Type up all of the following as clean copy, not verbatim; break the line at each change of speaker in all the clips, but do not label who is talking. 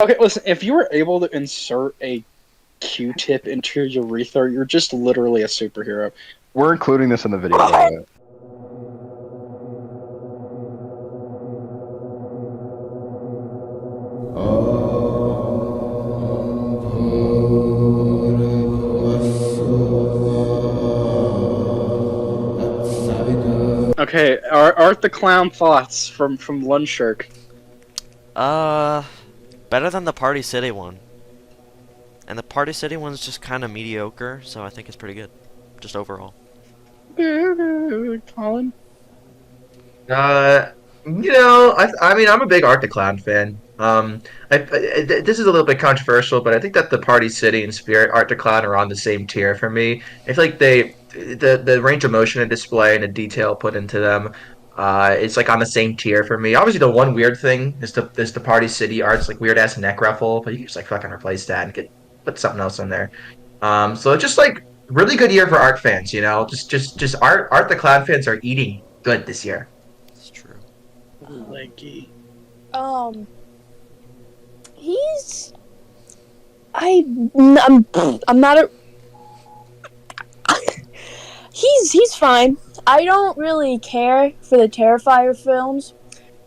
Okay, listen, if you were able to insert a Q-tip into your urethra, you're just literally a superhero.
We're including this in the video, by the way.
Okay, Art the Clown thoughts from Lunchirk.
Uh, better than the Party City one. And the Party City one's just kind of mediocre, so I think it's pretty good. Just overall.
Colin?
I mean, I'm a big Art the Clown fan. This is a little bit controversial, but I think that the Party City and Spirit Art the Clown are on the same tier for me. I feel like the range of motion and display and the detail put into them, it's like on the same tier for me. Obviously, the one weird thing is the Party City art's like weird ass neck ruffle, but you can just like fucking replace that and put something else in there. So it's just like really good year for art fans. Just Art the Clown fans are eating good this year.
It's true.
Leggy.
Um, he's. I'm not a. He's fine. I don't really care for the Terrifier films,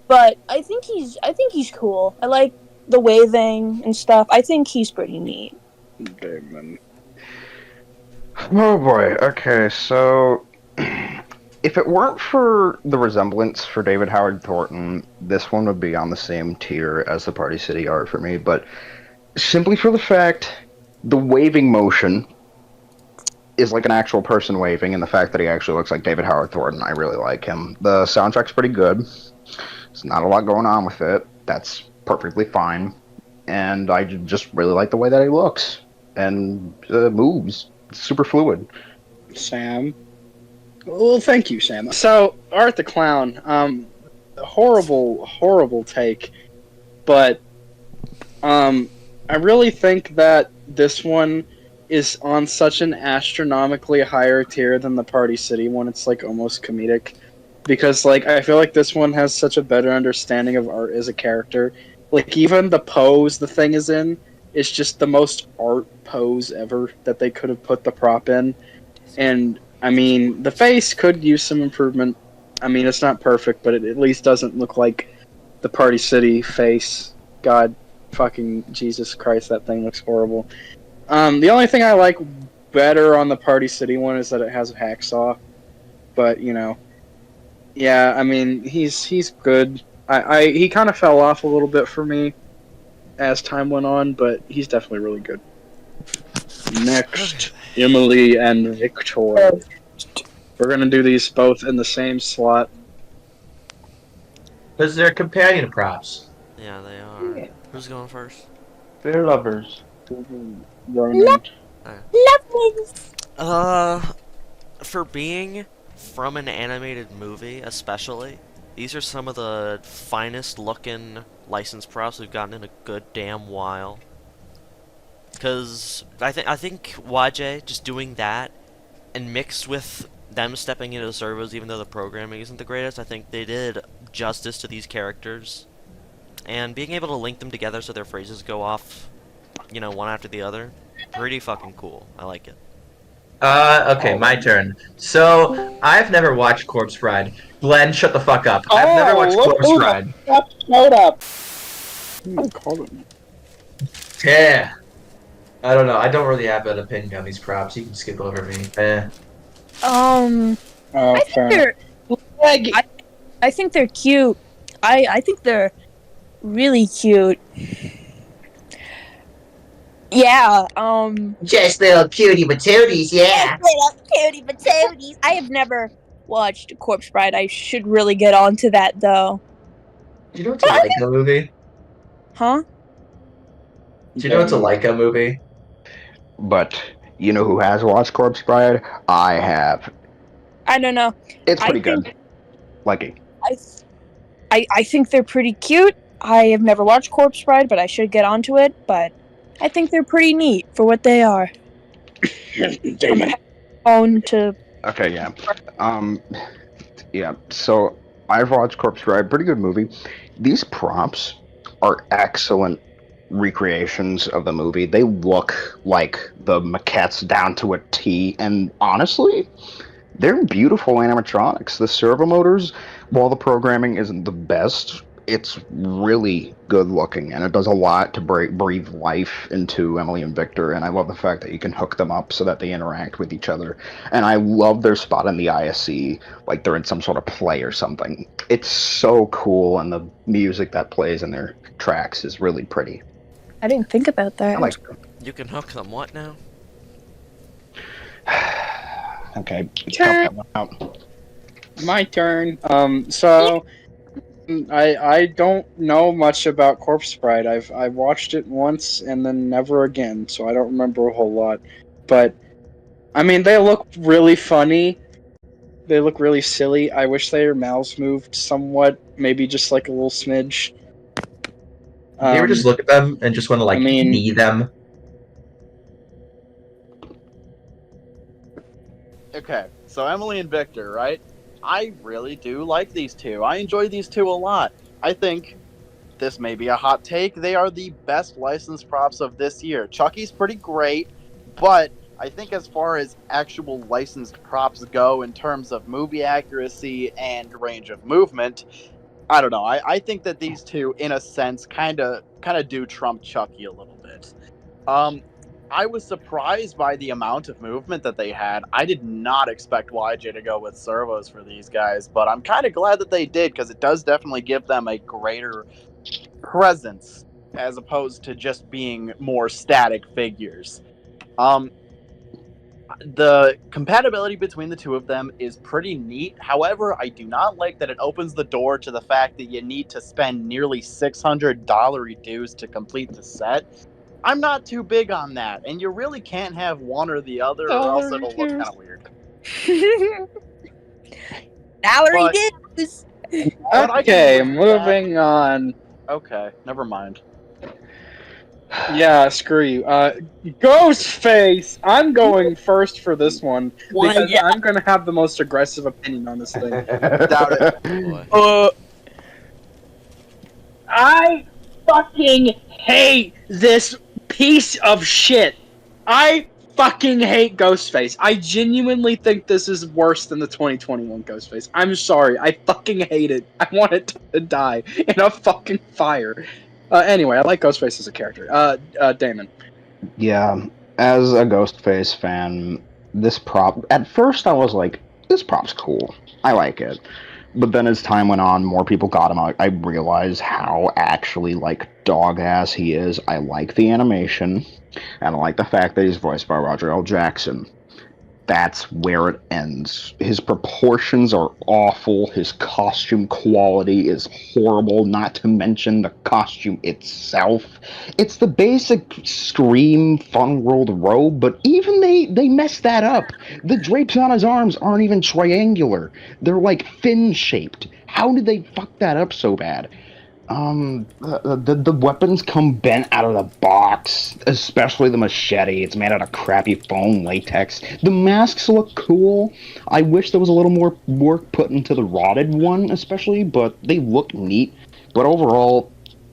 but I think he's cool. I like the waving and stuff. I think he's pretty neat.
Damon.
Oh boy. Okay, so if it weren't for the resemblance for David Howard Thornton, this one would be on the same tier as the Party City art for me. But simply for the fact the waving motion is like an actual person waving, and the fact that he actually looks like David Howard Thornton, I really like him. The soundtrack's pretty good. There's not a lot going on with it. That's perfectly fine. And I just really like the way that he looks and moves. It's super fluid.
Sam. Well, thank you, Sam. So, Art the Clown, horrible take, but I really think that this one is on such an astronomically higher tier than the Party City one. It's like almost comedic, because like I feel like this one has such a better understanding of art as a character. Like even the pose the thing is in is just the most art pose ever that they could have put the prop in. And I mean, the face could use some improvement. I mean, it's not perfect, but it at least doesn't look like the Party City face. God fucking Jesus Christ, that thing looks horrible. The only thing I like better on the Party City one is that it has a hacksaw. But, yeah, I mean, he's good. He kind of fell off a little bit for me as time went on, but he's definitely really good. Next, Emily and Victor. We're gonna do these both in the same slot.
Because they're companion props.
Yeah, they are.
Yeah.
Who's going first?
They're lovers.
Ronan.
For being from an animated movie, especially, these are some of the finest looking licensed props we've gotten in a good damn while. Because I think YJ just doing that and mixed with them stepping into the servers, even though the programming isn't the greatest, I think they did justice to these characters. And being able to link them together so their phrases go off, one after the other, pretty fucking cool. I like it.
Okay, my turn. So, I've never watched Corpse Bride. Glenn, shut the fuck up. I've never watched Corpse Bride.
Shut up. I called him.
Yeah. I don't know. I don't really have an opinion on these props. You can skip over me.
Oh,
I think they're. I think they're cute. I think they're really cute. Yeah.
Just little cutie patooties, yeah.
Little cutie patooties. I have never watched Corpse Bride. I should really get onto that though.
Do you know it's a Leica movie?
Huh?
Do you know it's a Leica movie?
But you know who has watched Corpse Bride? I have.
I don't know.
It's pretty good. Like it.
I think they're pretty cute. I have never watched Corpse Bride, but I should get onto it. But I think they're pretty neat for what they are.
Damn it.
Okay, yeah. Yeah, so I've watched Corpse Bride, pretty good movie. These props are excellent recreations of the movie. They look like the maquettes down to a T, and honestly, they're beautiful animatronics. The servo motors, while the programming isn't the best, it's really good looking, and it does a lot to breathe life into Emily and Victor. And I love the fact that you can hook them up so that they interact with each other. And I love their spot in the ISC, like they're in some sort of play or something. It's so cool, and the music that plays in their tracks is really pretty.
I didn't think about that.
I like.
You can hook them what now?
Okay,
Turn.
cut that one out.
My turn. So I don't know much about Corpse Bride. I watched it once and then never again, so I don't remember a whole lot. But I mean, they look really funny. They look really silly. I wish their mouths moved somewhat, maybe just like a little smidge.
You ever just look at them and just want to
I mean-
knee them?
Okay, so Emily and Victor, right? I really do like these two. I enjoy these two a lot. I think this may be a hot take. They are the best licensed props of this year. Chucky's pretty great, but I think as far as actual licensed props go in terms of movie accuracy and range of movement, I don't know. I think that these two, in a sense, kind of do trump Chucky a little bit. I was surprised by the amount of movement that they had. I did not expect YJ to go with servos for these guys, but I'm kind of glad that they did because it does definitely give them a greater presence as opposed to just being more static figures. The compatibility between the two of them is pretty neat. However, I do not like that it opens the door to the fact that you need to spend nearly $600 dues to complete the set. I'm not too big on that, and you really can't have one or the other, or else it'll look kind of weird.
Salary
But-
dues.
But I can
Okay,
live with
moving on.
Okay, never mind.
Yeah, screw you. Ghostface! I'm going first for this one because
Yeah.
I'm going to have the most aggressive opinion on this thing.
Doubt it.
Boy.
I fucking hate this piece of shit. I fucking hate Ghostface. I genuinely think this is worse than the 2021 Ghostface. I'm sorry. I fucking hate it. I want it to die in a fucking fire. Anyway, I like Ghostface as a character. Damon.
Yeah, as a Ghostface fan, this prop, at first I was like, this prop's cool. I like it. But then as time went on, more people got him out. I realized how actually, like, dog-ass he is. I like the animation, and I like the fact that he's voiced by Roger L. Jackson. That's where it ends. His proportions are awful. His costume quality is horrible, not to mention the costume itself. It's the basic Scream Fun World robe, but even they messed that up. The drapes on his arms aren't even triangular. They're like fin-shaped. How did they fuck that up so bad? The weapons come bent out of the box, especially the machete. It's made out of crappy foam latex. The masks look cool. I wish there was a little more work put into the rotted one, especially, but they look neat. But overall,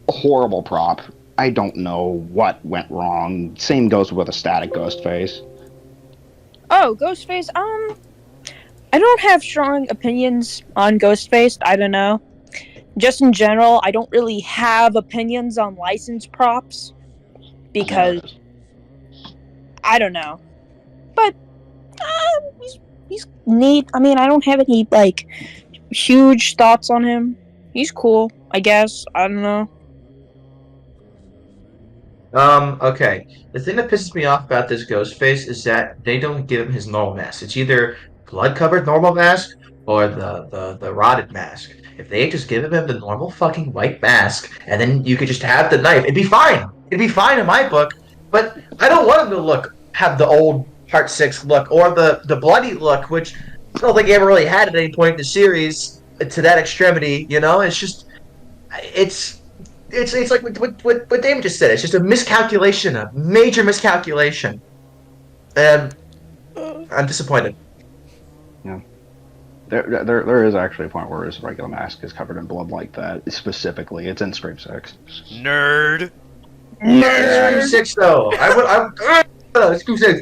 horrible prop. I don't know what went wrong. Same goes with a static Ghostface.
Oh, Ghostface. I don't have strong opinions on Ghostface. I don't know. Just in general, I don't really have opinions on licensed props because I don't know. But he's neat. I mean, I don't have any like huge thoughts on him. He's cool, I guess. I don't know.
Okay. The thing that pisses me off about this Ghostface is that they don't give him his normal mask. It's either blood-covered normal mask or the rotted mask. If they just give him the normal fucking white mask, and then you could just have the knife, it'd be fine. It'd be fine in my book. But I don't want him to have the old Part 6 look or the bloody look, which I don't think he ever really had at any point in the series to that extremity. You know, it's just it's like what Damon just said. It's just a miscalculation, a major miscalculation, and I'm disappointed.
There is actually a point where his regular mask is covered in blood like that. Specifically, it's in Scream 6.
Nerd.
Scream 6 though. Scream 6.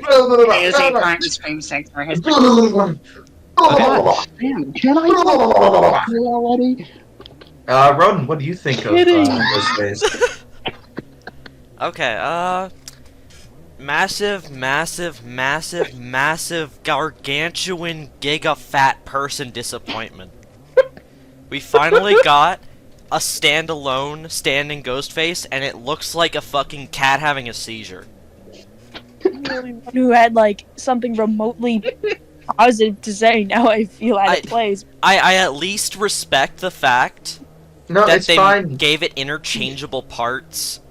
Scream 6 for his
God damn, can I already?
Ronan, what do you think of
Kidding.
Ghostface?
Okay, massive, gargantuan, giga-fat person disappointment. We finally got a standalone, standing Ghostface, and it looks like a fucking cat having a seizure.
Who had like something remotely positive to say. Now I feel out of place.
I at least respect the fact
No,
that
it's
they
fine.
gave it interchangeable parts,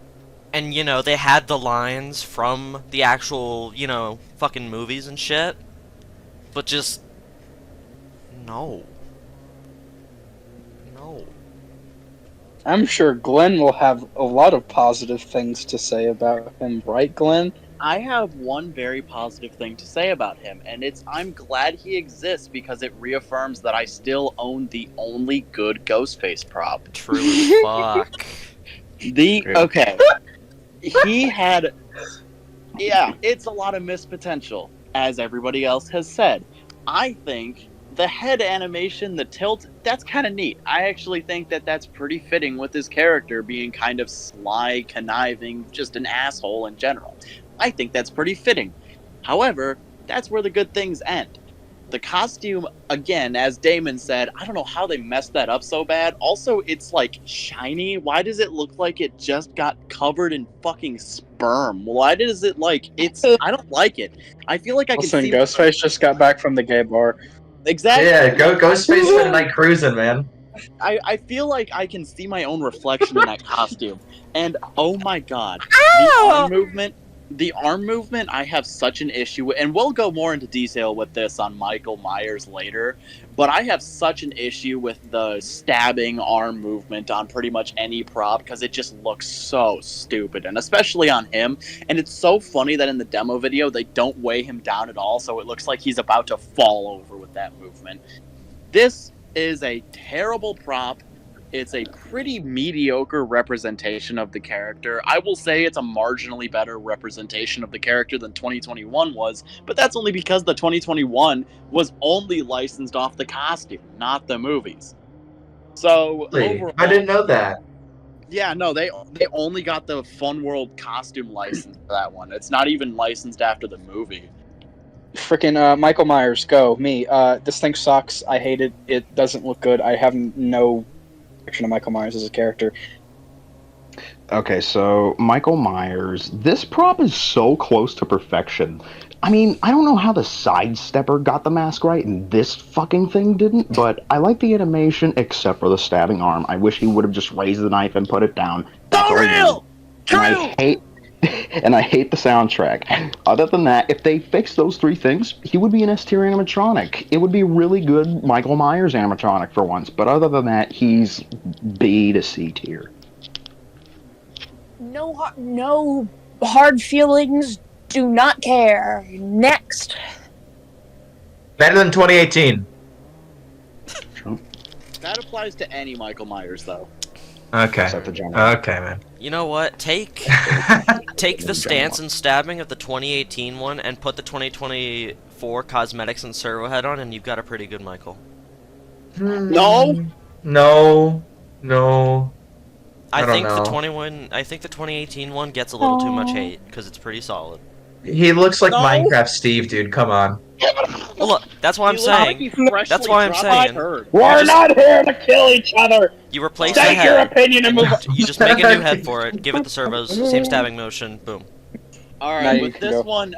and, you know, they had the lines from the actual, you know, fucking movies and shit, but just... No. No.
I'm sure Glenn will have a lot of positive things to say about him, right, Glenn?
I have one very positive thing to say about him, and it's I'm glad he exists because it reaffirms that I still own the only good Ghostface prop.
True as fuck.
Okay. He had it's a lot of missed potential, as everybody else has said. I think the head animation, the tilt, that's kind of neat. I actually think that that's pretty fitting with his character being kind of sly, conniving, just an asshole in general. I think that's pretty fitting. However, that's where the good things end. The costume, again, as Damon said, I don't know how they messed that up so bad. Also, it's like shiny. Why does it look like it just got covered in fucking sperm? Why does it like it's? I don't like it. I feel like I can
Listen,
see
Ghostface just got back from the gay bar.
exactly.
Yeah, Ghostface for the night cruising, man.
I feel like I can see my own reflection in that costume. And oh my god, the arm movement I have such an issue with, and we'll go more into detail with this on Michael Myers later, but I have such an issue with the stabbing arm movement on pretty much any prop because it just looks so stupid, and especially on him. And it's so funny that in the demo video they don't weigh him down at all, so it looks like he's about to fall over with that movement. This is a terrible prop. It's a pretty mediocre representation of the character. I will say it's a marginally better representation of the character than 2021 was, but that's only because the 2021 was only licensed off the costume, not the movies. So overall,
I didn't know that.
Yeah, no, they only got the Fun World costume license for that one. It's not even licensed after the movie.
Freaking Michael Myers, go. Me. This thing sucks. I hate it. It doesn't look good. I have no reaction to Michael Myers as a character.
Okay, so Michael Myers, this prop is so close to perfection. I mean, I don't know how the sidestepper got the mask right and this fucking thing didn't, but I like the animation except for the stabbing arm. I wish he would have just raised the knife and put it down. That's all I need. And I hate the soundtrack. Other than that, if they fix those three things, he would be an S-tier animatronic. It would be a really good Michael Myers animatronic for once, but other than that, he's B to C tier.
No hard feelings. Do not care. Next.
Better than 2018.
That applies to any Michael Myers, though.
Okay.
Except the general.
Okay, man.
You know what? Take the stance and stabbing of the 2018 one and put the 2024 cosmetics and servo head on, and you've got a pretty good Michael.
No.
I
don't
think
know.
I think the 2018 one gets a little too much hate because it's pretty solid.
He looks like
No.
Minecraft Steve, dude. Come on.
Well, look, that's what I'm
He looks like
saying.
he freshly
That's why I'm
dropped
saying.
a turd.
We're not here to kill each other.
You replace the
State your
head.
opinion and move on.
You just make a new head for it. Give it the servos. Same stabbing motion. Boom.
All
Now
right,
you
with
can
this
go.
one,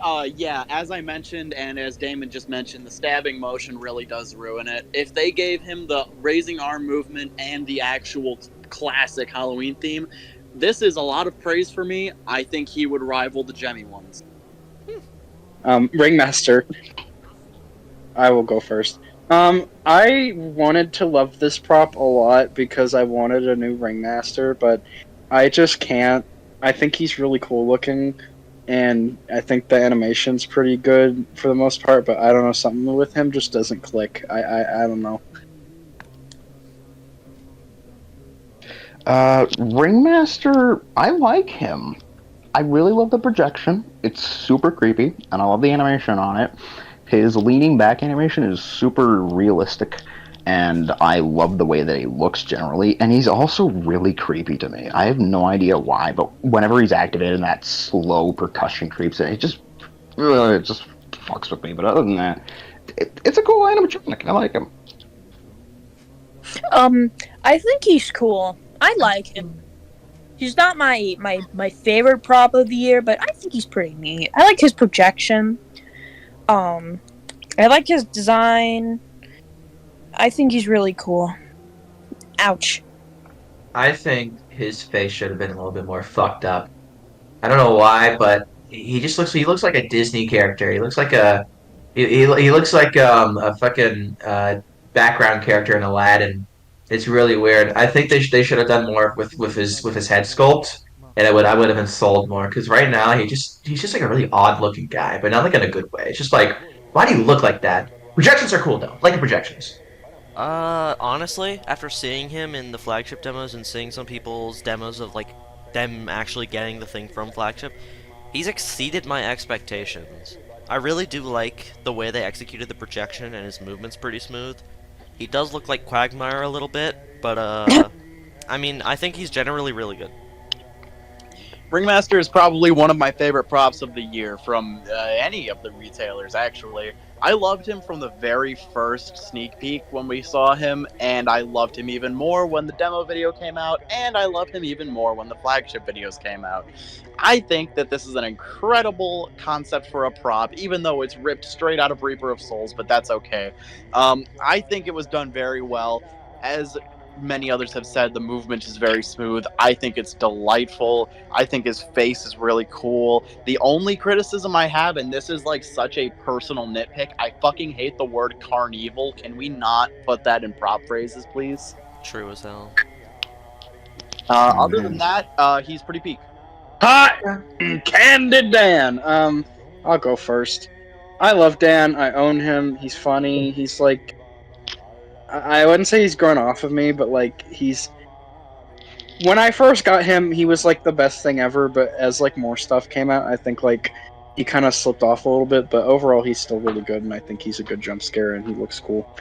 as I mentioned and as Damon just mentioned, the stabbing motion really does ruin it. If they gave him the raising arm movement and the actual classic Halloween theme, this is a lot of praise for me. I think he would rival the Jemmy ones.
Ringmaster. I will go first. I wanted to love this prop a lot because I wanted a new Ringmaster, but I just can't. I think he's really cool looking, and I think the animation's pretty good for the most part, but I don't know, something with him just doesn't click. I don't know.
Ringmaster, I like him. I really love the projection. It's super creepy, and I love the animation on it. His leaning back animation is super realistic, and I love the way that he looks generally. And he's also really creepy to me. I have no idea why, but whenever he's activated and that slow percussion creeps in, it just fucks with me. But other than that, it's a cool animatronic. I like him.
I think he's cool. I like him. He's not my favorite prop of the year, but I think he's pretty neat. I like his projection. Um, I like his design. I think he's really cool. Ouch.
I think his face should have been a little bit more fucked up. I don't know why, but he looks like a Disney character. He looks like a fucking background character in Aladdin. It's really weird. I think they should have done more with his head sculpt, and I would have been sold more. Because right now he's just like a really odd looking guy, but not like in a good way. It's just like, why do you look like that? Projections are cool though. I like the projections.
Honestly, after seeing him in the flagship demos and seeing some people's demos of like them actually getting the thing from flagship, he's exceeded my expectations. I really do like the way they executed the projection, and his movement's pretty smooth. He does look like Quagmire a little bit, but I mean, I think he's generally really good.
Ringmaster is probably one of my favorite props of the year from any of the retailers, actually. I loved him from the very first sneak peek when we saw him, and I loved him even more when the demo video came out, and I loved him even more when the flagship videos came out. I think that this is an incredible concept for a prop, even though it's ripped straight out of Reaper of Souls, but that's okay. I think it was done very well. As many others have said, the movement is very smooth. I think it's delightful. I think his face is really cool. The only criticism I have, and this is like such a personal nitpick, I fucking hate the word carnival. Can we not put that in prop phrases, please?
True as hell.
Other than that, he's pretty peak.
Hot Candid Dan. I'll go first. I love Dan. I own him. He's funny. He's like, I wouldn't say he's grown off of me, but like he's. When I first got him, he was like the best thing ever. But as like more stuff came out, I think like he kind of slipped off a little bit. But overall, he's still really good, and I think he's a good jump scare, and he looks cool.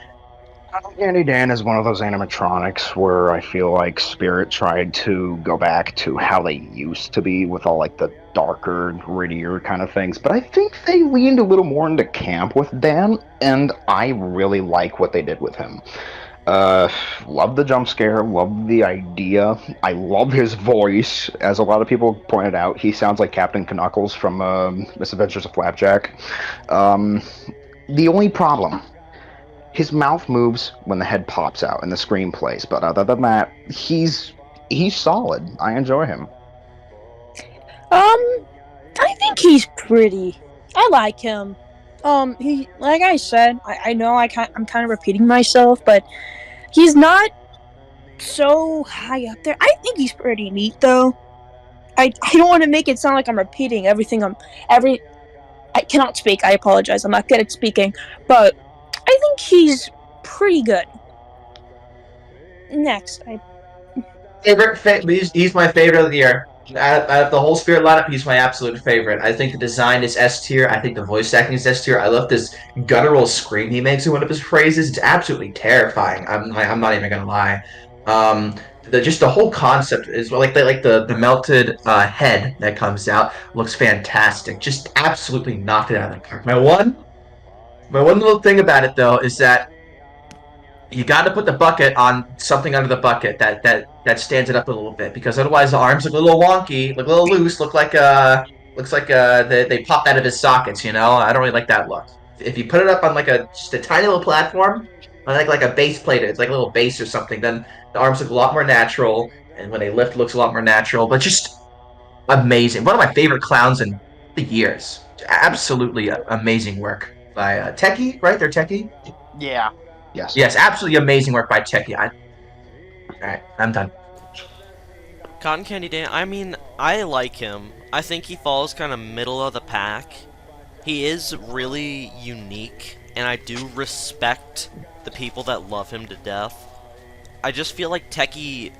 Andy Dan is one of those animatronics where I feel like Spirit tried to go back to how they used to be with all like the darker, grittier kind of things. But I think they leaned a little more into camp with Dan, and I really like what they did with him. Love the jump scare, love the idea. I love his voice. As a lot of people pointed out, he sounds like Captain Knuckles from Misadventures of Flapjack. The only problem, his mouth moves when the head pops out and the screen plays, but other than that, he's solid. I enjoy him.
I think he's pretty. I like him. He, like I said, I know I'm kind of repeating myself, but he's not so high up there. I think he's pretty neat, though. I don't want to make it sound like I'm repeating everything. I cannot speak. I apologize. I'm not good at speaking, but I think he's pretty good. Next,
He's my favorite of the year. Out of the whole Spirit lineup, he's my absolute favorite. I think the design is S tier. I think the voice acting is S tier. I love this guttural scream he makes in one of his phrases. It's absolutely terrifying. I'm not even gonna lie. Just the whole concept is like the melted head that comes out looks fantastic. Just absolutely knocked it out of the park. My one little thing about it though is that you got to put the bucket on something under the bucket that stands it up a little bit, because otherwise the arms look a little wonky, look a little loose, looks like they popped out of his sockets. You know, I don't really like that look. If you put it up on like just a tiny little platform, like a base plate, it's like a little base or something, then the arms look a lot more natural, and when they lift, it looks a lot more natural. But just amazing, one of my favorite clowns in the years. Absolutely amazing work by Techie, right? They're Techie.
Yeah.
Yes, absolutely amazing work by Techie. Alright, I'm done.
Cotton Candy Dan, I mean, I like him. I think he falls kind of middle of the pack. He is really unique, and I do respect the people that love him to death. I just feel like Techie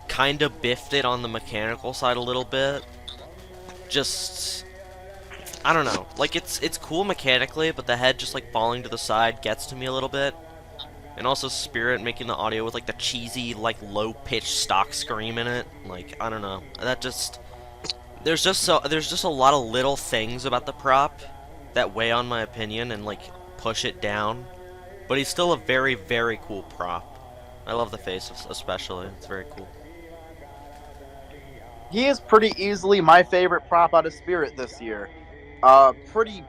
kind of biffed it on the mechanical side a little bit. just I don't know. Like it's cool mechanically, but the head just like falling to the side gets to me a little bit. And also Spirit making the audio with like the cheesy like low pitched stock scream in it. Like I don't know. That just there's just a lot of little things about the prop that weigh on my opinion and like push it down. But he's still a very, very cool prop. I love the face especially. It's very cool.
He is pretty easily my favorite prop out of Spirit this year. Pretty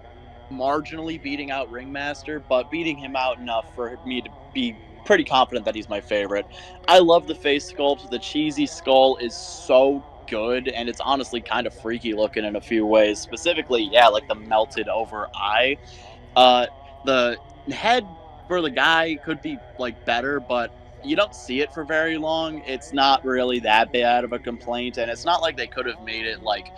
marginally beating out Ringmaster, but beating him out enough for me to be pretty confident that he's my favorite. I love the face sculpt. The cheesy skull is so good, and it's honestly kind of freaky looking in a few ways. Specifically, yeah, like the melted over eye. The head for the guy could be like better, but you don't see it for very long. It's not really that bad of a complaint, and it's not like they could have made it like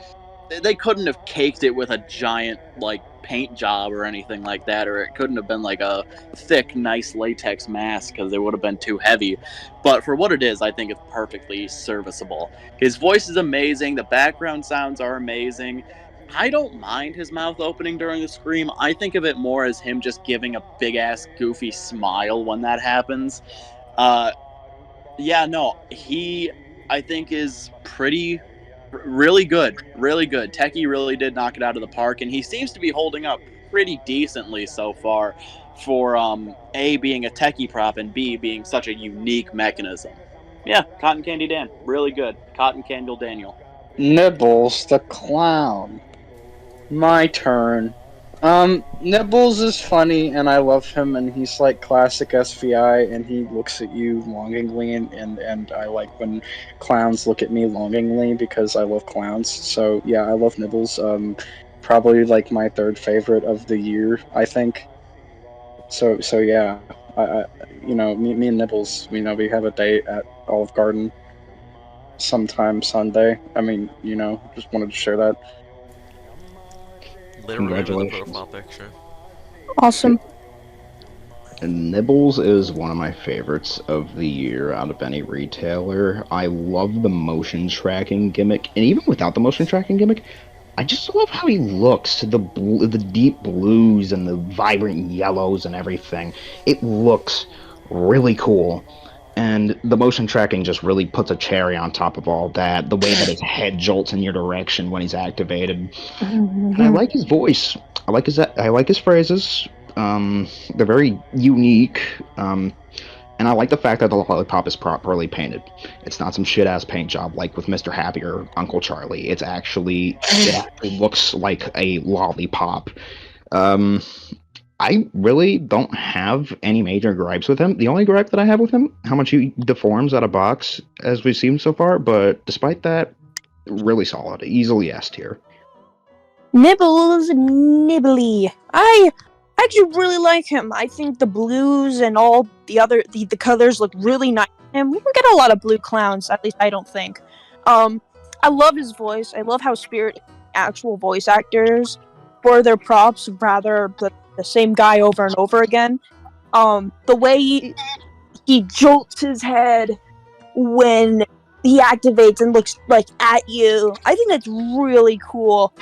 they couldn't have caked it with a giant like paint job or anything like that, or it couldn't have been like a thick, nice latex mask because it would have been too heavy. But for what it is, I think it's perfectly serviceable. His voice is amazing. The background sounds are amazing. I don't mind his mouth opening during the scream. I think of it more as him just giving a big ass goofy smile when that happens. Yeah, no, he I think is really good, really good. Techie really did knock it out of the park, and he seems to be holding up pretty decently so far for A, being a techie prop, and B, being such a unique mechanism. Yeah, Cotton Candy Dan, really good. Cotton Candle Daniel.
Nibbles the clown. My turn. Nibbles is funny, and I love him, and he's like classic SVI, and he looks at you longingly, and I like when clowns look at me longingly because I love clowns. So yeah, I love Nibbles. Probably like my third favorite of the year, I think. So yeah, I me and Nibbles, we have a date at Olive Garden sometime Sunday. I mean, just wanted to share that.
Literally with the
Congratulations.
profile picture.
Awesome.
Nibbles is one of my favorites of the year out of any retailer. I love the motion tracking gimmick, and even without the motion tracking gimmick, I just love how he looks. The deep blues and the vibrant yellows and everything. It looks really cool. And the motion tracking just really puts a cherry on top of all that. The way that his head jolts in your direction when he's activated. And I like his voice. I like his phrases. They're very unique. And I like the fact that the lollipop is properly painted. It's not some shit ass paint job like with Mr. Happy or Uncle Charlie. It actually looks like a lollipop. I really don't have any major gripes with him. The only gripe that I have with him, how much he deforms out of box, as we've seen so far. But despite that, really solid. Easily S tier.
Nibbles Nibbly. I actually really like him. I think the blues and all the other the colors look really nice. And we don't get a lot of blue clowns, at least I don't think. I love his voice. I love how Spirit actual voice actors for their props rather the same guy over and over again. The way he jolts his head when he activates and looks like at you, I think that's really cool.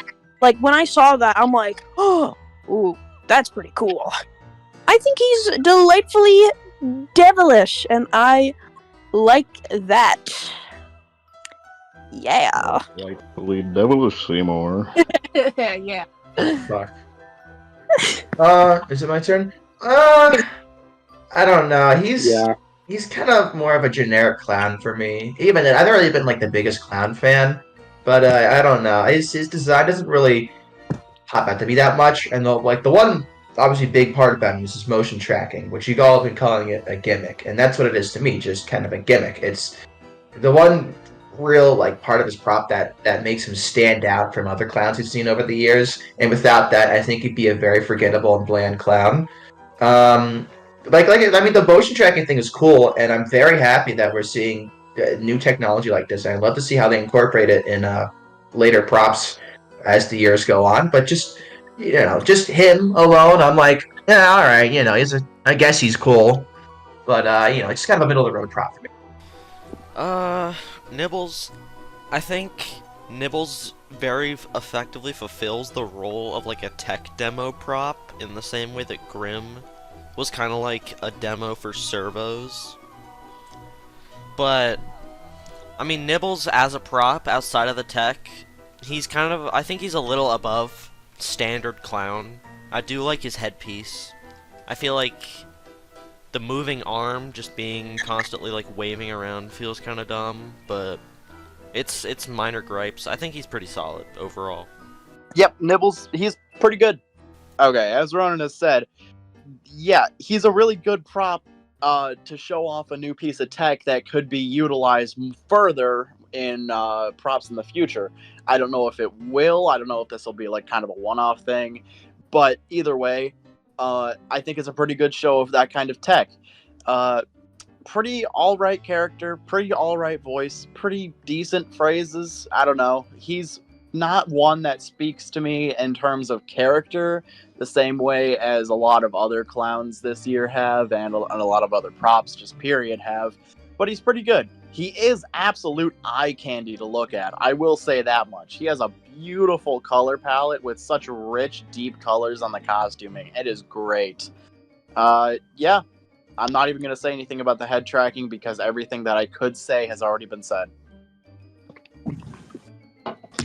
Like when I saw that, I'm like, oh, ooh, that's pretty cool. I think he's delightfully devilish, and I like that. Yeah.
Delightfully devilish, Seymour.
Yeah.
Fuck. Is it my turn? I don't know. He's kind of more of a generic clown for me. Even then, I've never really been like the biggest clown fan, but I don't know. His design doesn't really pop out to me that much. And the one obviously big part about him is his motion tracking, which you all have been calling it a gimmick, and that's what it is to me, just kind of a gimmick. It's the one real part of his prop that makes him stand out from other clowns we've seen over the years. And without that, I think he'd be a very forgettable and bland clown. I mean, the motion tracking thing is cool, and I'm very happy that we're seeing new technology like this. And I'd love to see how they incorporate it in later props as the years go on. But just him alone, I'm like, yeah, all right, I guess he's cool, but it's kind of a middle of the road prop for me.
Nibbles, I think Nibbles very effectively fulfills the role of like a tech demo prop in the same way that Grim was kind of like a demo for servos. But I mean, Nibbles as a prop outside of the tech, he's kind of, I think he's a little above standard clown. I do like his headpiece. I feel like the moving arm just being constantly like waving around feels kind of dumb, but it's minor gripes. I think he's pretty solid overall.
Yep, Nibbles, he's pretty good. Okay, as Ronan has said, yeah, he's a really good prop to show off a new piece of tech that could be utilized further in props in the future. I don't know if it will. I don't know if this will be like kind of a one-off thing, but either way, I think it's a pretty good show of that kind of tech. Pretty alright character, pretty alright voice, pretty decent phrases. I don't know. He's not one that speaks to me in terms of character the same way as a lot of other clowns this year have, and a lot of other props just period have, but he's pretty good. He is absolute eye candy to look at. I will say that much. He has a beautiful color palette with such rich, deep colors on the costuming. It is great. Yeah. I'm not even going to say anything about the head tracking because everything that I could say has already been said.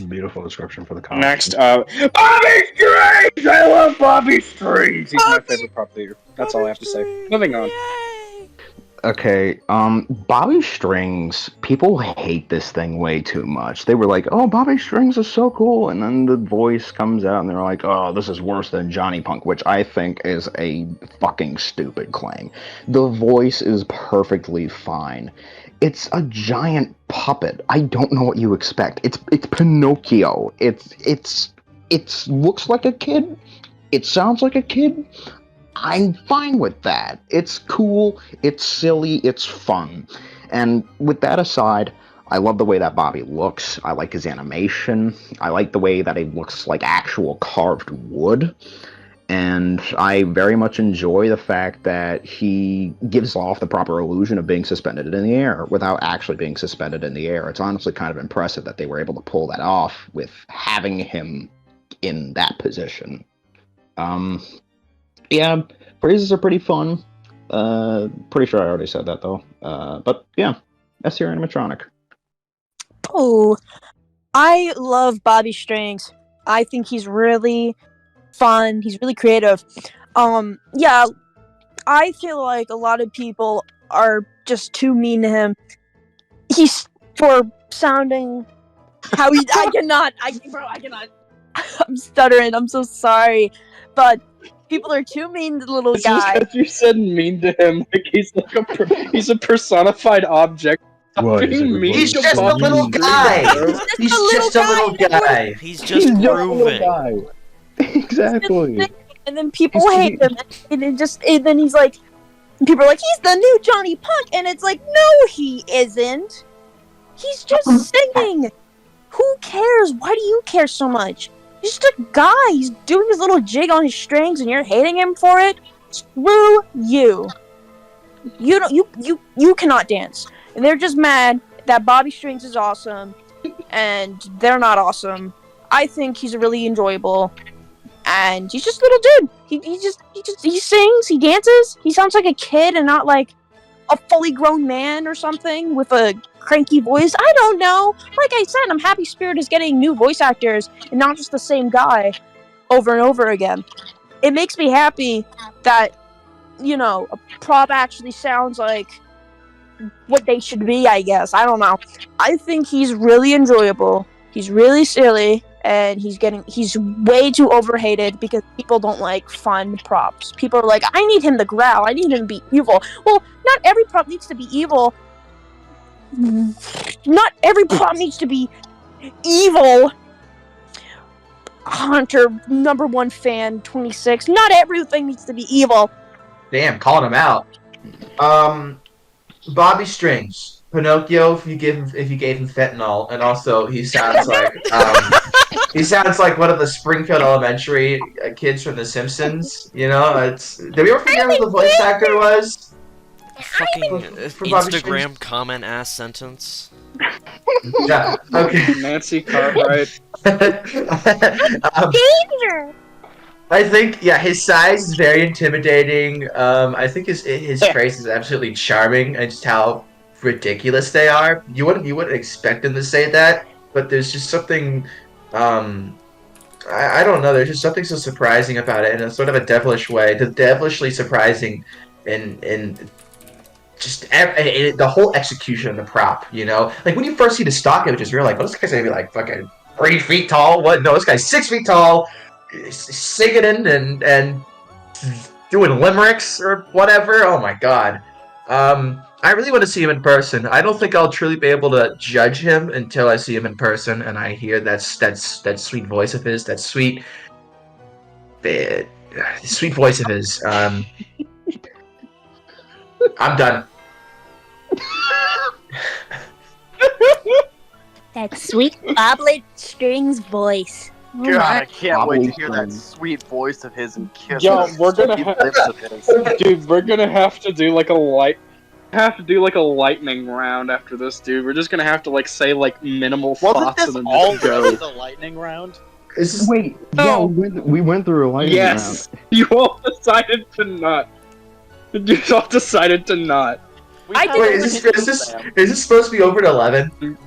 Beautiful description for the costume.
Next up, Bobby Strings! I love Bobby Strings! He's my favorite prop leader. That's all I have to say. Moving on.
Okay, Bobby Strings, people hate this thing way too much. They were like, oh, Bobby Strings is so cool, and then the voice comes out and they're like, oh, this is worse than Johnny Punk, which I think is a fucking stupid claim. The voice is perfectly fine. It's a giant puppet. I don't know what you expect. It's Pinocchio. It looks like a kid. It sounds like a kid. I'm fine with that. It's cool, it's silly, it's fun. And with that aside, I love the way that Bobby looks. I like his animation. I like the way that he looks like actual carved wood. And I very much enjoy the fact that he gives off the proper illusion of being suspended in the air without actually being suspended in the air. It's honestly kind of impressive that they were able to pull that off with having him in that position. Yeah, phrases are pretty fun. Pretty sure I already said that though. But yeah, S tier animatronic.
Oh, I love Bobby Strings. I think he's really fun. He's really creative. Yeah, I feel like a lot of people are just too mean to him. He's for sounding how he. I cannot. I'm stuttering. I'm so sorry, but people are too mean to the little
It's
guy.
just 'cause you said mean to him, like he's like he's a personified object. Stop being mean
He's
to
just a
Bobby
little
Strings,
guy.
bro.
He's just a little guy.
He's just grooving.
Guy. Exactly.
And then people hate him, and then he's like, people are like, he's the new Johnny Punk, and it's like, no, he isn't. He's just singing. Who cares? Why do you care so much? He's just a guy. He's doing his little jig on his strings, and you're hating him for it. Screw you. You cannot dance, and they're just mad that Bobby Strings is awesome, and they're not awesome. I think he's really enjoyable, and he's just a little dude. He sings, he dances, he sounds like a kid and not like a fully grown man or something with a cranky voice. I don't know. Like I said, I'm happy Spirit is getting new voice actors and not just the same guy over and over again. It makes me happy that, you know, a prop actually sounds like what they should be, I guess. I don't know. I think he's really enjoyable. He's really silly, and he's way too overhated because people don't like fun props. People are like, I need him to growl. I need him to be evil. Well, not every prop needs to be evil. Not every prop needs to be evil. Hunter, #1 fan, 26. Not everything needs to be evil.
Damn, calling him out. Bobby Strings, Pinocchio. If you gave him fentanyl, and also he sounds like one of the Springfield Elementary kids from The Simpsons. You know, did we ever figure out who the voice actor was?
Fucking
For Bobby
Instagram
Strings?
comment ass sentence.
Yeah. Okay.
Nancy Cartwright.
um,
Danger.
I think his size is very intimidating. I think his traits is absolutely charming, and just how ridiculous they are. You wouldn't expect him to say that, but there's just something. I don't know. There's just something so surprising about it in a sort of a devilish way. The devilishly surprising in just the whole execution of the prop. Like when you first see the stock images, you're like, "Well, this guy's gonna be like fucking 3 feet tall." What? No, this guy's 6 feet tall, singing and doing limericks or whatever. Oh my god. I really want to see him in person. I don't think I'll truly be able to judge him until I see him in person and I hear that sweet voice of his, that uh, sweet voice of his. I'm done.
That sweet bobblet strings voice.
God, I can't wait to hear that sweet voice of his and kiss those sweet lips of his.
Dude, we're gonna have to do like a lightning round after this, dude. We're just gonna have to say minimal
Wasn't
thoughts
this
and then
all
just go.
the lightning round?
Wait,
No.
we went through a lightning
Yes, you all decided to not. You all decided to not.
I
Wait, is this supposed to be over to 11?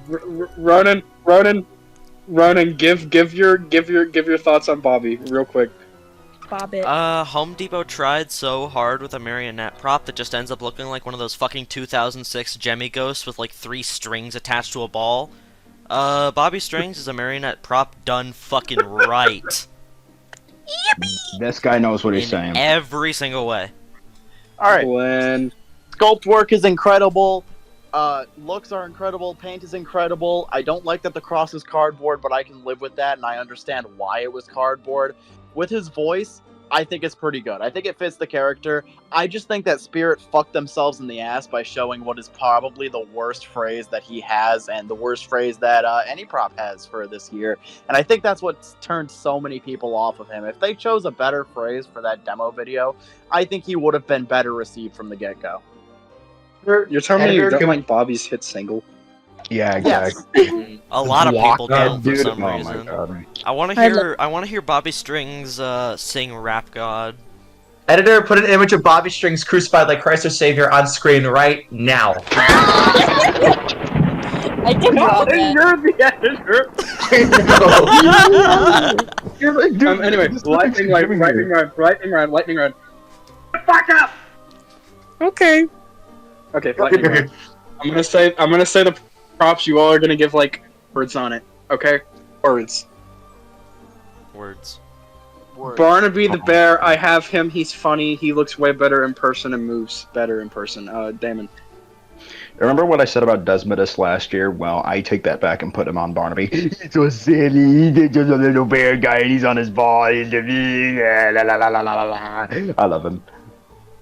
Ronan, give your thoughts on Bobby real quick.
Bobbit.
Home Depot tried so hard with a marionette prop that just ends up looking like one of those fucking 2006 Jemmy ghosts with 3 strings attached to a ball. Bobby Strings is a marionette prop done fucking right.
This guy knows what he's
In
saying.
every single way.
All right.
Glenn.
Sculpt work is incredible. Looks are incredible. Paint is incredible. I don't like that the cross is cardboard, but I can live with that, and I understand why it was cardboard. With his voice, I think it's pretty good. I think it fits the character. I just think that Spirit fucked themselves in the ass by showing what is probably the worst phrase that he has, and the worst phrase that any prop has for this year. And I think that's what's turned so many people off of him. If they chose a better phrase for that demo video, I think he would have been better received from the get-go.
You're telling me you
Editor,
don't
can we-
like Bobby's hit single?
Yeah,
Yes.
exactly.
A lot of people don't for
Dude,
some
oh
reason.
my god.
I want to hear Bobby Strings sing Rap God.
Editor, put an image of Bobby Strings crucified like Christ our Savior on screen right now.
I did draw that.
You're the editor.
You're like, dude,
Anyway,
this
lightning
looks
round. Fuck up. Okay, lightning round. I'm gonna say the props. You all are gonna give words on it. Okay, words.
Words.
Barnaby the bear. I have him. He's funny. He looks way better in person and moves better in person. Damon.
Remember what I said about Desmodus last year? Well, I take that back and put him on Barnaby. He's so silly. He's just a little bear guy, and he's on his ball. I love him.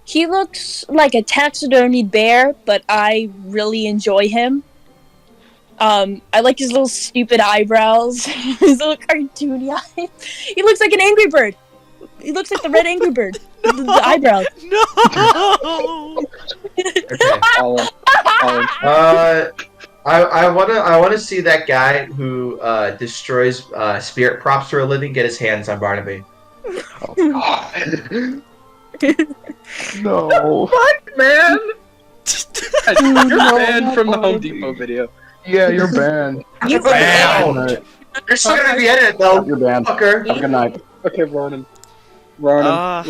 He looks like a taxidermied bear, but I really enjoy him. I like his little stupid eyebrows, his little cartoony eyes. He looks like an Angry Bird. He looks like the red Angry Bird. The eyebrows.
No!
Okay.
All in.
I wanna see that guy who destroys spirit props for a living get his hands on Barnaby.
Oh, God. No.
What, man? You're banned from the Home Depot video.
Yeah, you're banned.
You
Wow.
Good night.
You're still gonna be edited though,
You're banned.
fucker.
Have a good night.
Okay, Ronan.
Uh,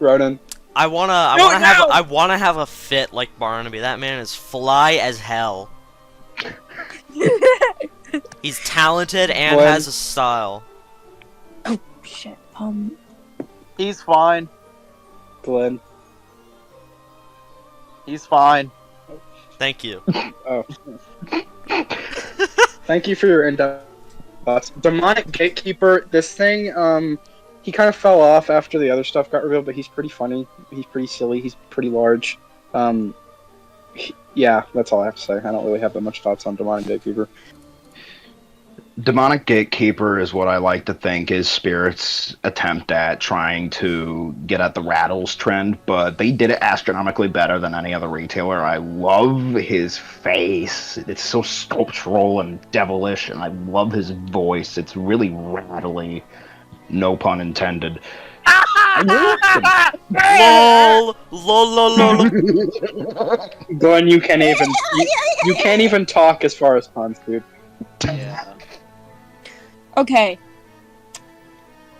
Ronan.
I wanna have a fit like Barnaby. That man is fly as hell. He's talented and
Glenn.
has a style.
Oh shit.
He's fine.
Glenn.
He's fine.
Thank you.
Oh. Thank you for your in-depth thoughts. Demonic Gatekeeper, this thing, he kind of fell off after the other stuff got revealed, but he's pretty funny. He's pretty silly. He's pretty large. Yeah, that's all I have to say. I don't really have that much thoughts on Demonic Gatekeeper.
Demonic Gatekeeper is what I like to think is Spirit's attempt at trying to get at the Rattles trend, but they did it astronomically better than any other retailer. I love his face. It's so sculptural and devilish, and I love his voice. It's really rattly. No pun intended.
Lol, lol, lol, lol.
Glenn, you can't even you can't even talk as far as puns, dude.
Yeah.
Okay.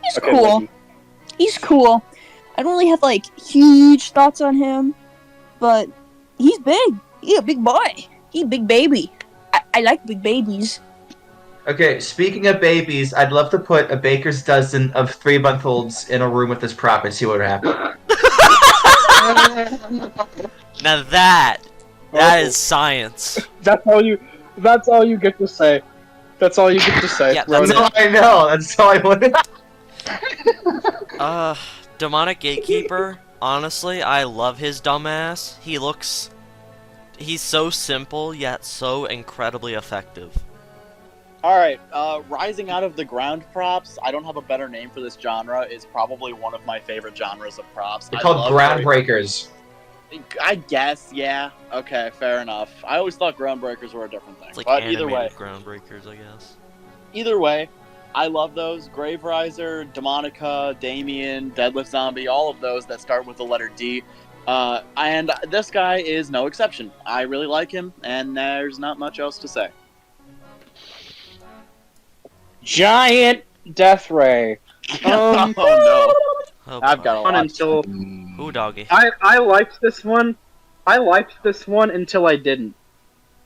He's
Okay,
cool.
Lucky.
He's cool. I don't really have like huge thoughts on him, but he's big. He's a big boy. He's a big baby. I like big babies.
Okay, speaking of babies, I'd love to put a baker's dozen of 3-month-olds in a room with this prop and see what would happen.
Now that is science.
That's all you get to say. That's all you get to say.
Yeah,
Ronan.
that's
No, I know. That's all I wanted.
Demonic Gatekeeper, honestly, I love his dumbass. He's so simple, yet so incredibly effective.
Alright, rising out of the ground props, I don't have a better name for this genre, is probably one of my favorite genres of props.
They're
I
called
love
groundbreakers.
I guess, yeah. Okay, fair enough. I always thought groundbreakers were a different thing.
It's like
but either way,
animated groundbreakers, I guess.
either way, I love those. Grave Riser, Demonica, Damien, Deadlift Zombie, all of those that start with the letter D. And this guy is no exception. I really like him, and there's not much else to say.
Giant Death Ray.
Oh no.
Oh,
I've got a
One
lot.
until
Ooh, doggy.
I liked this one. I liked this one until I didn't.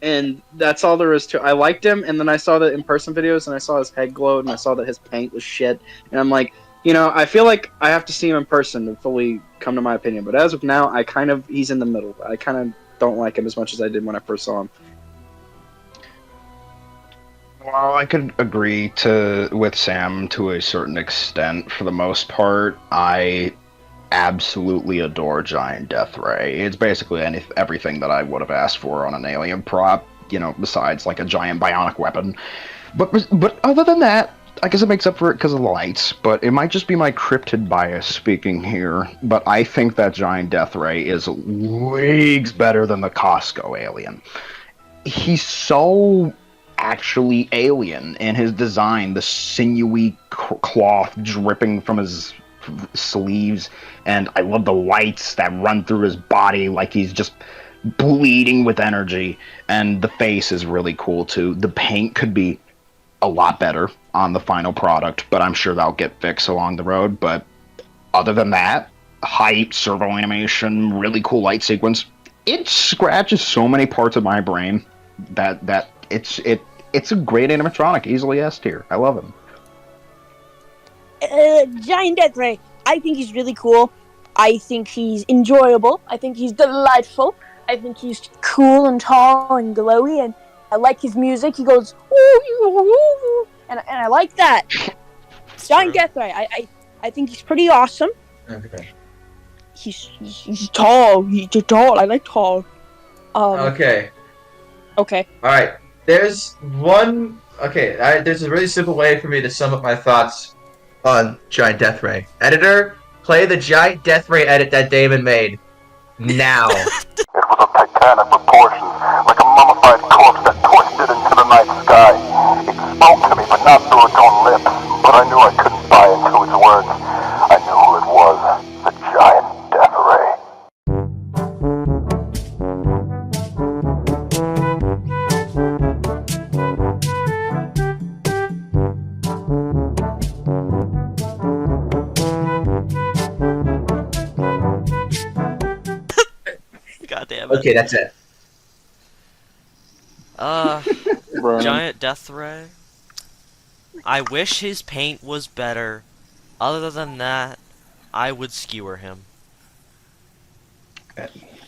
And that's all there is to it. I liked him, and then I saw the in-person videos, and I saw his head glowed, and I saw that his paint was shit. And I'm like, I feel like I have to see him in person to fully come to my opinion. But as of now, he's in the middle. I kind of don't like him as much as I did when I first saw him.
Well, I could agree with Sam to a certain extent. For the most part, I absolutely adore Giant Death Ray. It's basically everything that I would have asked for on an alien prop, besides like a giant bionic weapon. But other than that, I guess it makes up for it because of the lights, but it might just be my cryptid bias speaking here. But I think that Giant Death Ray is leagues better than the Costco alien. He's so actually alien in his design, the sinewy cloth dripping from his sleeves, and I love the lights that run through his body like he's just bleeding with energy, and the face is really cool too. The paint could be a lot better on the final product, but I'm sure that'll get fixed along the road. But other than that, height, servo animation, really cool light sequence, it scratches so many parts of my brain that it's a great animatronic, easily S tier. I love him.
Giant Death Ray. I think he's really cool. I think he's enjoyable. I think he's delightful. I think he's cool and tall and glowy, and I like his music. He goes, ooh, and I like that. Giant Death Ray. I think he's pretty awesome.
Okay.
He's tall. He's tall. I like tall.
Okay.
Okay.
All right. There's a really simple way for me to sum up my thoughts on Giant Death Ray. Editor, play the Giant Death Ray edit that Damon made. Now.
It was of titanic proportions, like a mummified corpse that twisted into the night sky. It spoke to me, but not through its own lips. But I knew I couldn't buy into its words. I knew who it was. The Giant Death Ray.
God damn it.
Okay, that's it.
Giant Death Ray. I wish his paint was better. Other than that, I would skewer him.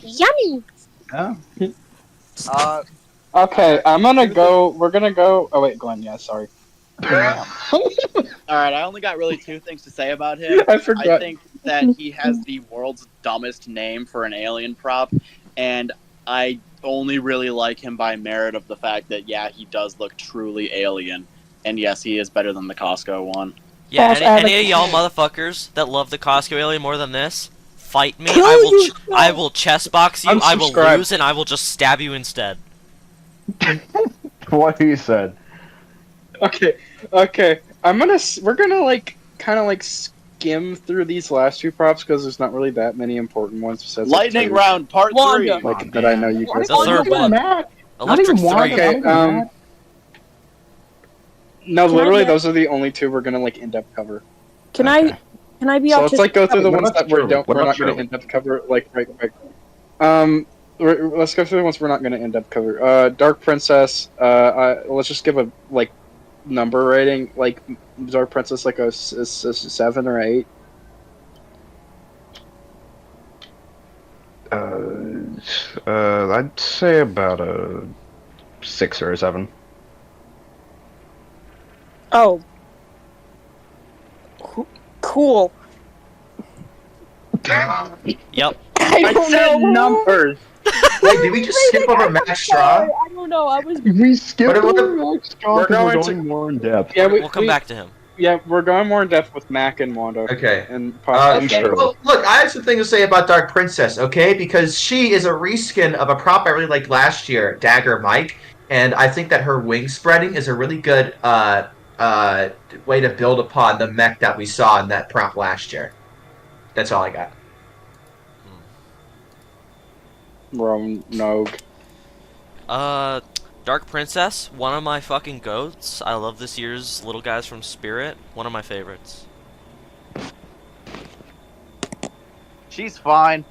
Yummy.
Oh.
Okay, we're gonna go. Oh wait, Glenn. Yeah, sorry.
Alright, I only got really two things to say about him.
I forgot.
I think that he has the world's dumbest name for an alien prop, and I only really like him by merit of the fact that, yeah, he does look truly alien. And yes, he is better than the Costco one.
Yeah,
False
any of y'all
advocate.
motherfuckers that love the Costco alien more than this, fight me.
Kill you,
I will chest box you. I will
Unsubscribe.
lose, and I will just stab you instead.
What he said.
Okay. We're gonna like kind of like skim through these last two props because there's not really that many important ones besides like,
Lightning
two,
round part
Wanda.
3.
like that I know you guys.
The third one. Electric
Not even Wanda,
3.
not
Okay,
even Wanda.
No,
Can I
literally,
get-
those are the only two we're gonna like in depth cover.
Can
Okay.
I be
So let's like go through the
What
ones
about
that we're
Shirley? What
not
about
gonna
Shirley?
in depth cover. Like right. Let's go through the ones we're not gonna in depth cover. Dark Princess. Let's just give a like number rating. Like Dark Princess, like a 7 or 8.
I'd say about a 6 or a 7.
Oh. Cool.
Yep.
I don't know.
numbers.
Wait, did we just skip over Max Straw?
I don't know. I was.
We skipped
What-
over Max Strong
We're
because we're
going
going more in depth.
Yeah,
We'll come back to him.
Yeah, we're going more in depth with Mac and Wanda.
Okay.
And possibly
Okay.
Shirley.
Well, look, I have something to say about Dark Princess, okay? Because she is a reskin of a prop I really liked last year, Dagger Mike, and I think that her wing spreading is a really good way to build upon the mech that we saw in that prop last year. That's all I got.
Nogue.
Dark Princess, one of my fucking goats. I love this year's little guys from Spirit. One of my favorites.
She's fine.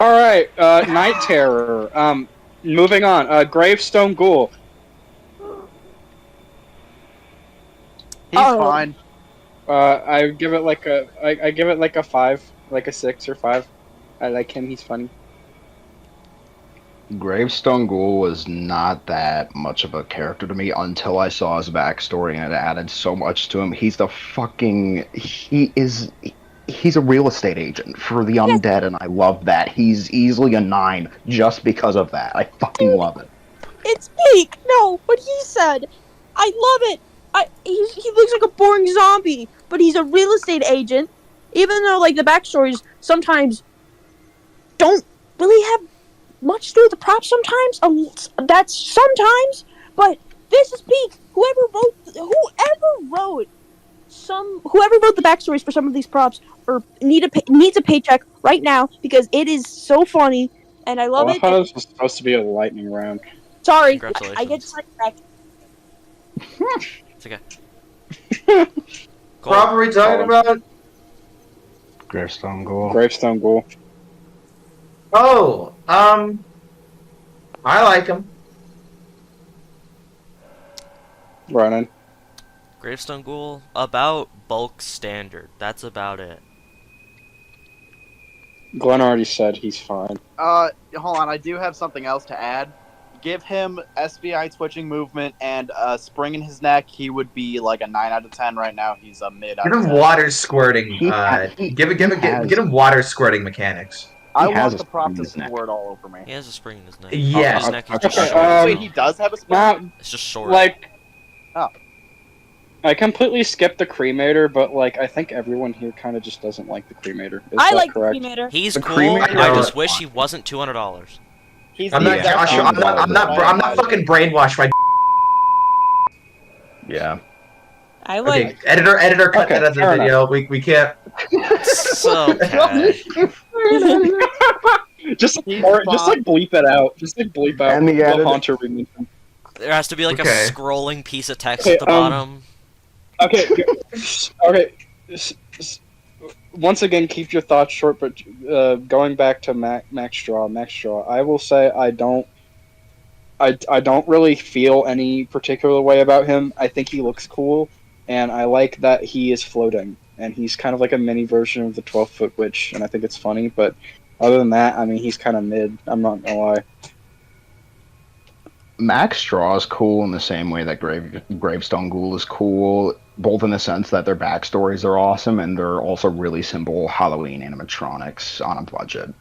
All right, Night Terror. Moving on. Gravestone Ghoul.
He's
Oh.
fine.
I give it like I give it like a 5, like a 6 or 5. I like him. He's funny.
Gravestone Ghoul was not that much of a character to me until I saw his backstory, and it added so much to him. He's a real estate agent for the undead, and I love that. He's easily a 9 just because of that. I fucking love it.
It's peak. No, what he said. I love it. He looks like a boring zombie, but he's a real estate agent. Even though like the backstories sometimes don't really have much to do with the props. Sometimes that's sometimes, but this is peak. Whoever wrote the backstories for some of these props needs a paycheck right now because it is so funny and I love
I
it.
thought this was supposed to be a lightning round.
Sorry,
Congratulations.
I get sidetracked.
It's okay.
Prop are we talking about?
Gravestone Ghoul.
Gravestone Ghoul.
Oh, I like him.
Ronan.
Gravestone Ghoul, about bulk standard. That's about it.
Glenn already said he's fine.
Hold on. I do have something else to add. Give him SVI twitching movement and spring in his neck. He would be like a 9 out of 10 right now. He's a mid out
Give
of
him
10.
water squirting. Give him water squirting mechanics.
I
has
want
a
the prop
spring in
to
his neck.
squirt all over me.
He has a spring in his neck.
Yeah.
His neck is
Okay,
just short.
Wait, he does have a spring?
Not
It's just short.
like.
Oh.
I completely skipped the cremator, but like I think everyone here kind of just doesn't like the cremator. Is
I
that
like
correct?
the cremator.
He's
The
cool.
cremator
I
is
just wish he wasn't $200.
He's
I'm
the
not
exact
Joshua.
opposite.
I'm not fucking brainwashed by.
Yeah.
I like.
Okay, editor, cut
Okay,
that out of the
fair
video. We can't.
So okay.
Just
He's
just
fine.
like bleep it out. Just like bleep out
And the
the
editor-
Haunter we mentioned.
There has to be like
Okay.
a scrolling piece of text
Okay,
at the bottom.
Okay. Okay. Once again, keep your thoughts short. But going back to Max Straw, I will say I don't really feel any particular way about him. I think he looks cool, and I like that he is floating, and he's kind of like a mini version of the 12-foot witch, and I think it's funny. But other than that, I mean, he's kind of mid. I'm not gonna lie.
Max Straw is cool in the same way that Gravestone Ghoul is cool, both in the sense that their backstories are awesome and they're also really simple Halloween animatronics on a budget.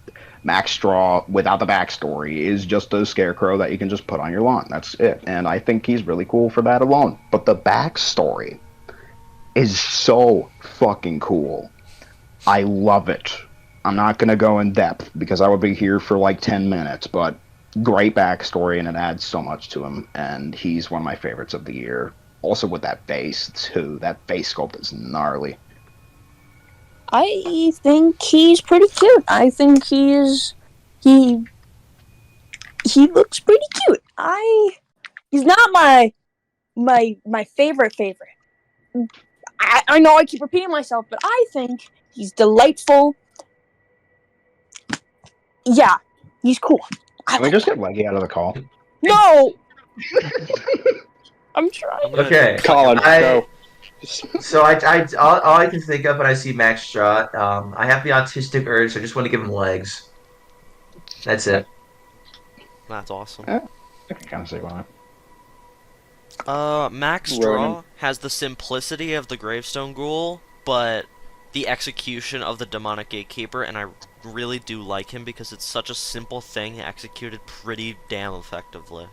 Max Straw, without the backstory, is just a scarecrow that you can just put on your lawn. That's it. And I think he's really cool for that alone. But the backstory is so fucking cool. I love it. I'm not going to go in depth because I would be here for like 10 minutes, but great backstory and it adds so much to him. And he's one of my favorites of the year. Also with that face, too. That face sculpt is gnarly.
I think he's pretty cute. I think he looks pretty cute. He's not my favorite. I know I keep repeating myself, but I think he's delightful. Yeah, he's cool.
Can we just get Leggy out of the call?
No! I'm trying.
Okay.
Colin, go.
So all I can think of when I see Max Straw, I have the autistic urge, so I just want to give him legs. That's it.
That's awesome.
I can kind of see why.
Max Straw has the simplicity of the Gravestone Ghoul, but the execution of the Demonic Gatekeeper, and I really do like him because it's such a simple thing executed pretty damn effectively.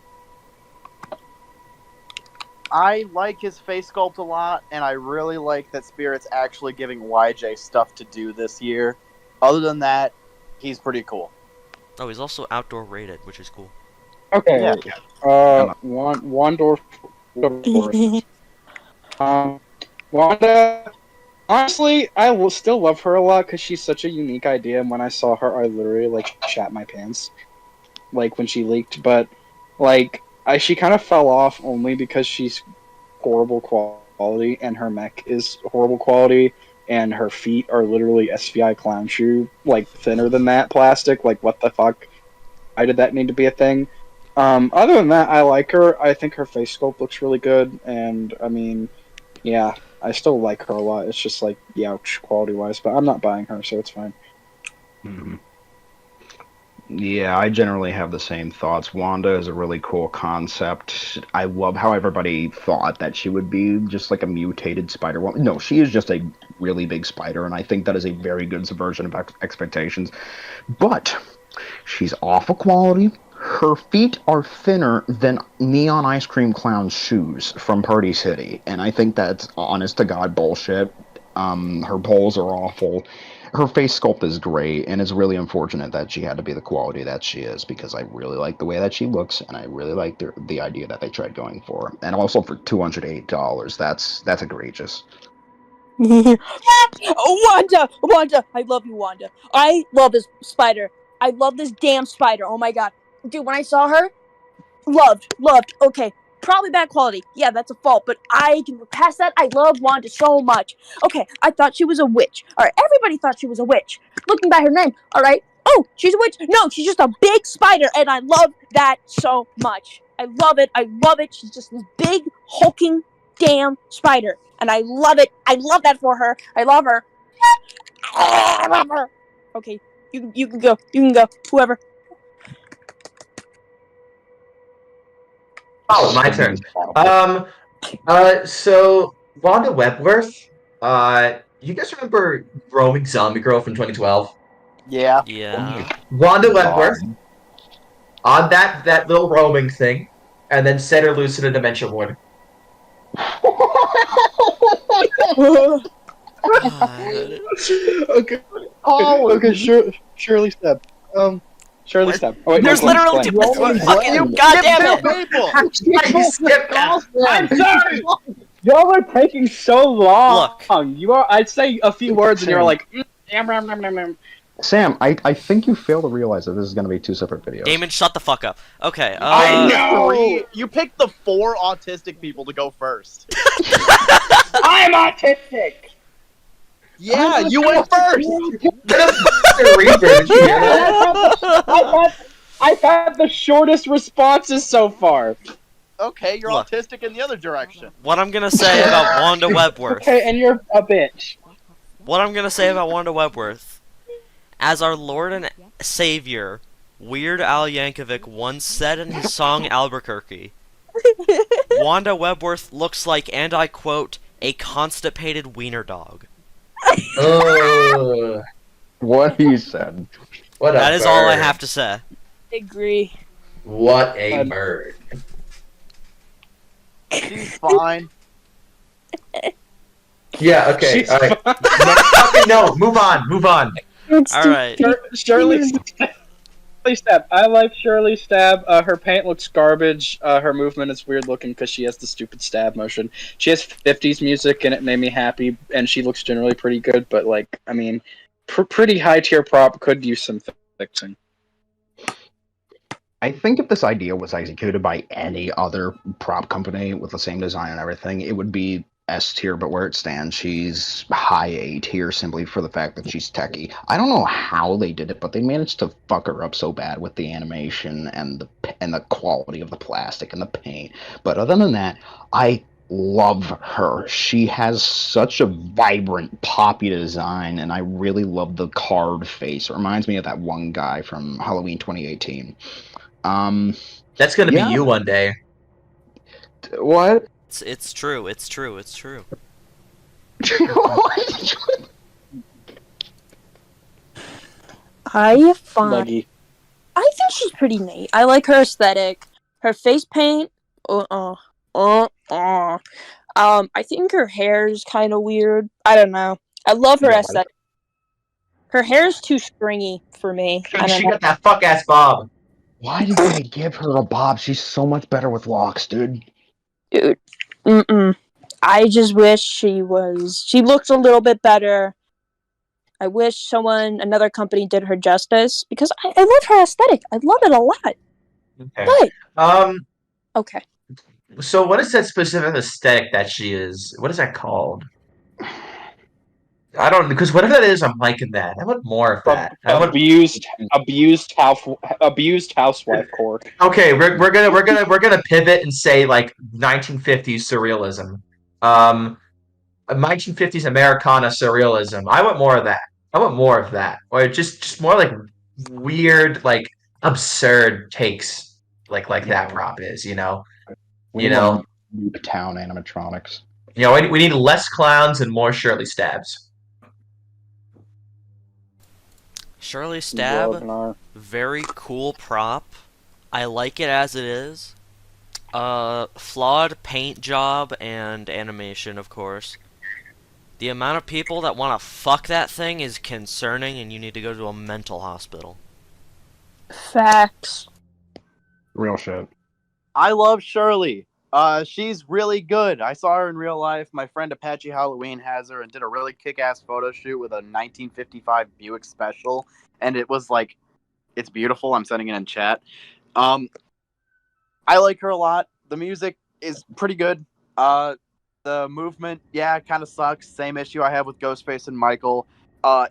I like his face sculpt a lot, and I really like that Spirit's actually giving YJ stuff to do this year. Other than that, he's pretty cool.
Oh, he's also outdoor rated, which is cool.
Okay.
Yeah.
Wondrous. Wanda. Honestly, I will still love her a lot because she's such a unique idea. And when I saw her, I literally like shat my pants, like when she leaked. But like, she kind of fell off only because she's horrible quality, and her mech is horrible quality, and her feet are literally SVI clown shoe, like thinner than that plastic. Like, what the fuck? Why did that need to be a thing? Other than that, I like her. I think her face sculpt looks really good, and I mean, yeah, I still like her a lot. It's just like, ouch, quality-wise, but I'm not buying her, so it's fine.
Mm-hmm. Yeah, I generally have the same thoughts. Wanda is a really cool concept. I love how everybody thought that she would be just like a mutated Spider-Woman. No, she is just a really big spider, and I think that is a very good subversion of expectations. But she's awful quality. Her feet are thinner than Neon Ice Cream Clown's shoes from Party City, and I think that's honest-to-God bullshit. Her poles are awful. Her face sculpt is great, and it's really unfortunate that she had to be the quality that she is, because I really like the way that she looks, and I really like the idea that they tried going for. And also for $208, that's egregious.
Wanda! I love you, Wanda. I love this spider. I love this damn spider. Oh my god. Dude, when I saw her, loved. Okay, probably bad quality. Yeah, that's a fault, but I can look past that. I love Wanda so much. Okay, I thought she was a witch. Alright, everybody thought she was a witch. Looking by her name, alright? Oh, she's a witch? No, she's just a big spider, and I love that so much. I love it. She's just this big, hulking, damn spider. And I love it. I love that for her. I love her. I love her. Okay, you can go. You can go. Whoever.
Oh, my turn. So Wanda Webworth. You guys remember Roaming Zombie Girl from 2012?
Yeah.
Yeah.
Wanda Webworth on that little roaming thing, and then set her loose in a Dementia Ward.
Okay. Okay. Shirley Step. Shirley Step. Oh, wait,
There's literally fucking you, goddamn it!
You skipped that.
I'm sorry. Y'all are taking so long.
Look.
You are. I'd say a few words, and you're like.
Sam, I think you fail to realize that this is going to be two separate videos.
Damon, shut the fuck up. Okay,
I know!
You picked the 4 autistic people to go first.
I'm autistic!
Yeah, you went first!
I've had the shortest responses so far.
Okay, you're
Look.
autistic in the other direction.
What I'm gonna say about Wanda Webworth.
Okay, and you're a bitch.
What I'm gonna say about Wanda Webworth. As our Lord and Savior, Weird Al Yankovic once said in his song Albuquerque, Wanda Webworth looks like, and I quote, a constipated wiener dog.
What he said.
What a
That is
bird.
all I have to say.
I agree.
What a bird.
She's fine.
Yeah, okay,
She's
alright.
fine.
No, move on.
All right.
Shirley Stab. I like Shirley Stab. Her paint looks garbage. Her movement is weird looking because she has the stupid stab motion. She has 50s music and it made me happy, and she looks generally pretty good, but, like, I mean, pretty high tier prop could use some fixing.
I think if this idea was executed by any other prop company with the same design and everything, it would be S tier, but where it stands, she's high A tier simply for the fact that she's techie. I don't know how they did it, but they managed to fuck her up so bad with the animation and the quality of the plastic and the paint. But other than that, I love her. She has such a vibrant, poppy design, and I really love the card face. It reminds me of that one guy from Halloween 2018.
That's gonna
Yeah.
be you one day.
What?
It's true.
I find
Leggy.
I think she's pretty neat. I like her aesthetic. Her face paint. I think her hair is kind of weird. I don't know. I love her
Yeah,
aesthetic. Her hair is too stringy for me. I don't
She
know.
got that fuck ass bob.
Why did they give her a bob? She's so much better with locks, dude.
Dude. I just wish she looked a little bit better. I wish another company did her justice because I love her aesthetic. I love it a lot.
Okay.
But okay.
So what is that specific aesthetic that she is? What is that called? I don't, because whatever that is, I'm liking that. I want more of that.
Abused housewife core.
Okay, we're gonna pivot and say like 1950s surrealism, 1950s Americana surrealism. I want more of that. Or just more like weird, like absurd takes, like that prop is.
We need more Town animatronics.
We need less clowns and more Shirley Stabs.
Shirley Stab,
Webinar.
very cool prop. I like it as it is. Flawed paint job and animation, of course. The amount of people that want to fuck that thing is concerning, and you need to go to a mental hospital.
Facts.
Real shit.
I love Shirley. She's really good. I saw her in real life. My friend Apache Halloween has her and did a really kick-ass photo shoot with a 1955 Buick Special, and it was like, it's beautiful. I'm sending it in chat. I like her a lot. The music is pretty good. The movement, kind of sucks. Same issue I have with Ghostface and Michael.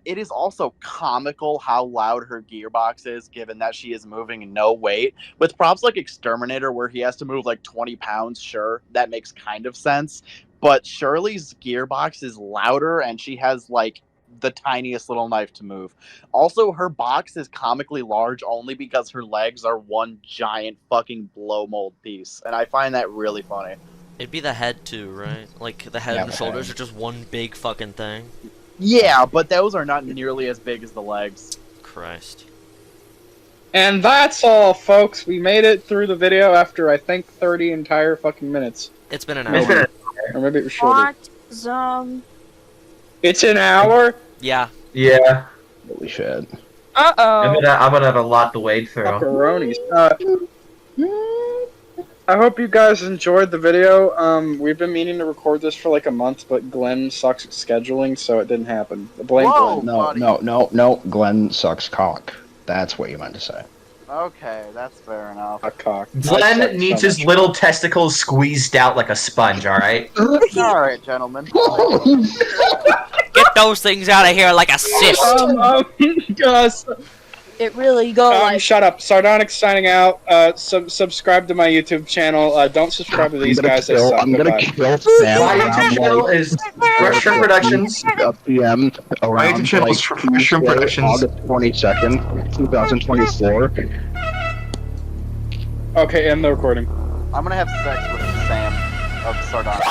It is also comical how loud her gearbox is, given that she is moving no weight. With props like Exterminator, where he has to move like 20 pounds, sure, that makes kind of sense. But Shirley's gearbox is louder, and she has like the tiniest little knife to move. Also, her box is comically large only because her legs are one giant fucking blow mold piece, and I find that really funny.
It'd be the head too, right? Like the head and the shoulders are just one big fucking thing.
Yeah, but those are not nearly as big as the legs.
Christ.
And that's all, folks. We made it through the video after, I think, 30 entire fucking minutes.
It's been an
It's
hour.
been
Or maybe it was shorter.
Autism.
It's an hour?
Yeah.
Yeah.
Holy shit.
Uh-oh.
I'm gonna have a lot to wade through.
Pepperonis. I hope you guys enjoyed the video. We've been meaning to record this for like a month, but Glenn sucks at scheduling, so it didn't happen. Blame
Whoa.
Glenn.
No. Glenn sucks cock. That's what you meant to say.
Okay, that's fair enough.
A cock. I
Glenn
suck
needs
so
his
much.
little testicles squeezed out like a sponge, alright?
Alright, gentlemen.
Get those things out of here like a cyst.
Guys.
It really go like
Shut up. Sardonic's signing out. Subscribe to my YouTube channel. Don't subscribe to these guys. They suck.
I'm gonna
Goodbye.
kill Sam
My
around
YouTube channel is Shrimp Productions.
PM around
YouTube channel is
Tuesday,
Shrimp Productions.
August 22nd, 2024.
Okay, end the recording.
I'm gonna have sex with Sam of Sardonic.